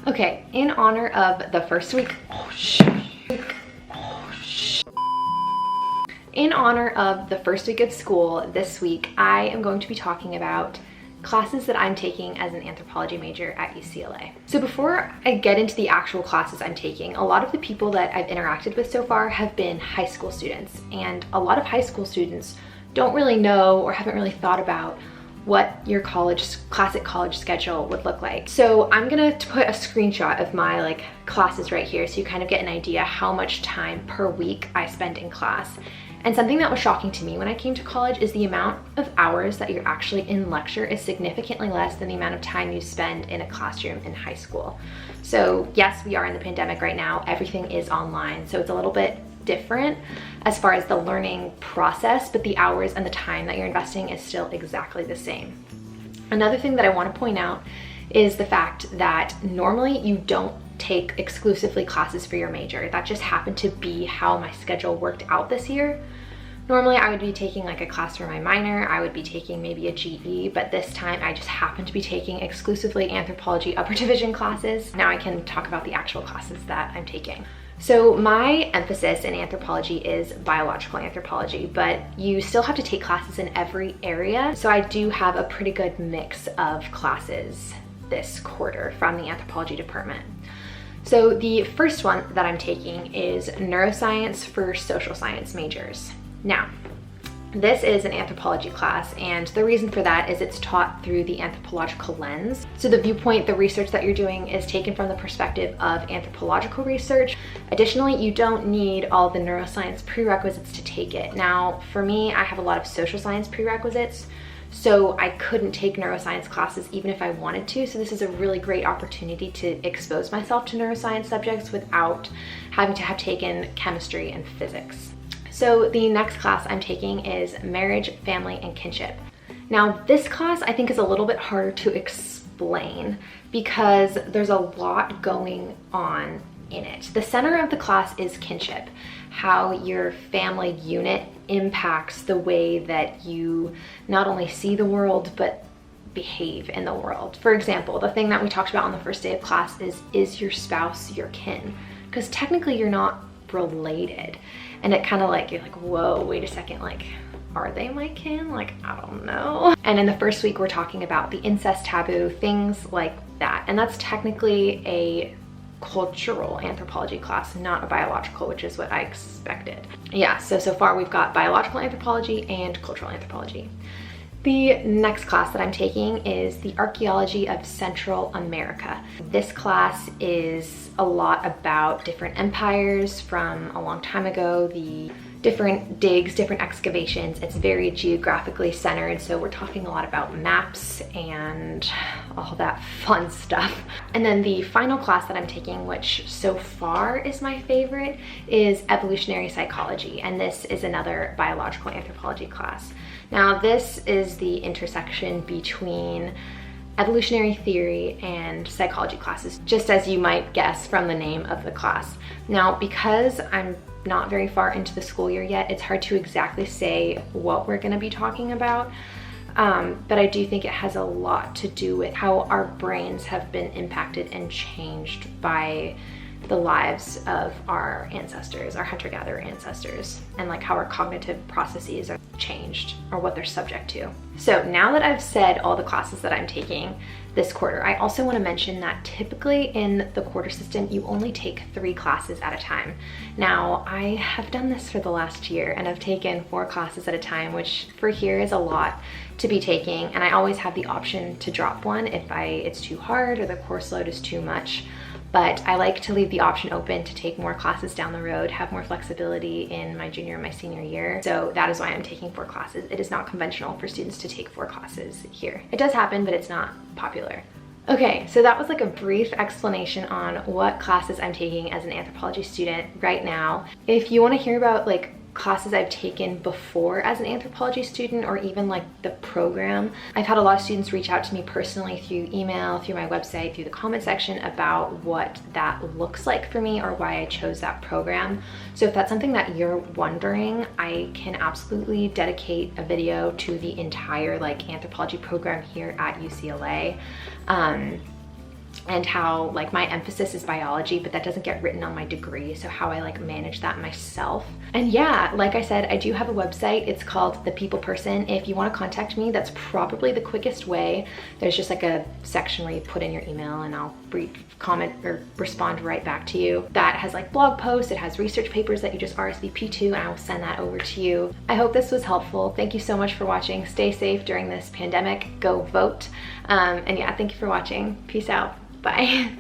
Okay, in honor of the first week, in honor of the first week of school this week, I am going to be talking about classes that I'm taking as an anthropology major at UCLA. So before I get into the actual classes I'm taking, a lot of the people that I've interacted with so far have been high school students, and a lot of high school students don't really know or haven't really thought about what your classic college schedule would look like. So I'm gonna put a screenshot of my classes right here so you kind of get an idea how much time per week I spend in class. And something that was shocking to me when I came to college is the amount of hours that you're actually in lecture is significantly less than the amount of time you spend in a classroom in high school. So yes, we are in the pandemic right now, everything is online, so it's a little bit different as far as the learning process, but the hours and the time that you're investing is still exactly the same. Another thing that I want to point out is the fact that normally you don't take exclusively classes for your major. That just happened to be how my schedule worked out this year. Normally I would be taking a class for my minor, I would be taking maybe a GE, but this time I just happened to be taking exclusively anthropology upper division classes. Now I can talk about the actual classes that I'm taking. So my emphasis in anthropology is biological anthropology, but you still have to take classes in every area. So I do have a pretty good mix of classes this quarter from the anthropology department. So the first one that I'm taking is neuroscience for social science majors. Now, this is an anthropology class, and the reason for that is it's taught through the anthropological lens. So the viewpoint, the research that you're doing is taken from the perspective of anthropological research. Additionally, you don't need all the neuroscience prerequisites to take it. Now, for me, I have a lot of social science prerequisites, so I couldn't take neuroscience classes even if I wanted to. So this is a really great opportunity to expose myself to neuroscience subjects without having to have taken chemistry and physics. So the next class I'm taking is marriage, family, and kinship. Now this class I think is a little bit harder to explain because there's a lot going on in it. The center of the class is kinship, how your family unit impacts the way that you not only see the world, but behave in the world. For example, the thing that we talked about on the first day of class is your spouse your kin? Because technically you're not related. And it kind of you're like, whoa, wait a second, are they my kin? I don't know. And in the first week, we're talking about the incest taboo, things like that. And that's technically a cultural anthropology class, not a biological, which is what I expected. Yeah, so far we've got biological anthropology and cultural anthropology. The next class that I'm taking is the Archaeology of Central America. This class is a lot about different empires from a long time ago, the different digs, different excavations. It's very geographically centered, so we're talking a lot about maps and all that fun stuff. And then the final class that I'm taking, which so far is my favorite, is Evolutionary Psychology, and this is another biological anthropology class. Now this is the intersection between evolutionary theory and psychology classes, just as you might guess from the name of the class. Now, because I'm not very far into the school year yet, it's hard to exactly say what we're going to be talking about, but I do think it has a lot to do with how our brains have been impacted and changed by the lives of our ancestors, our hunter-gatherer ancestors, and how our cognitive processes are changed or what they're subject to. So now that I've said all the classes that I'm taking this quarter, I also want to mention that typically in the quarter system, you only take 3 classes at a time. Now, I have done this for the last year and I've taken 4 classes at a time, which for here is a lot to be taking, and I always have the option to drop one if it's too hard or the course load is too much. But I like to leave the option open to take more classes down the road, have more flexibility in my junior and my senior year. So that is why I'm taking 4 classes. It is not conventional for students to take 4 classes here. It does happen, but it's not popular. Okay, so that was a brief explanation on what classes I'm taking as an anthropology student right now. If you want to hear about classes I've taken before as an anthropology student, or even the program, I've had a lot of students reach out to me personally through email, through my website, through the comment section about what that looks like for me or why I chose that program. So if that's something that you're wondering, I can absolutely dedicate a video to the entire anthropology program here at UCLA. and how like my emphasis is biology, but that doesn't get written on my degree, so how I like manage that myself. And yeah, like I said, I do have a website. It's called The People Person. If you want to contact me, that's probably the quickest way. There's just like a section where you put in your email and I'll comment or respond right back to you. That has like blog posts, it has research papers that you just RSVP to, and I will send that over to you. I hope this was helpful. Thank you so much for watching. Stay safe during this pandemic. Go vote. And yeah, thank you for watching. Peace out. Bye.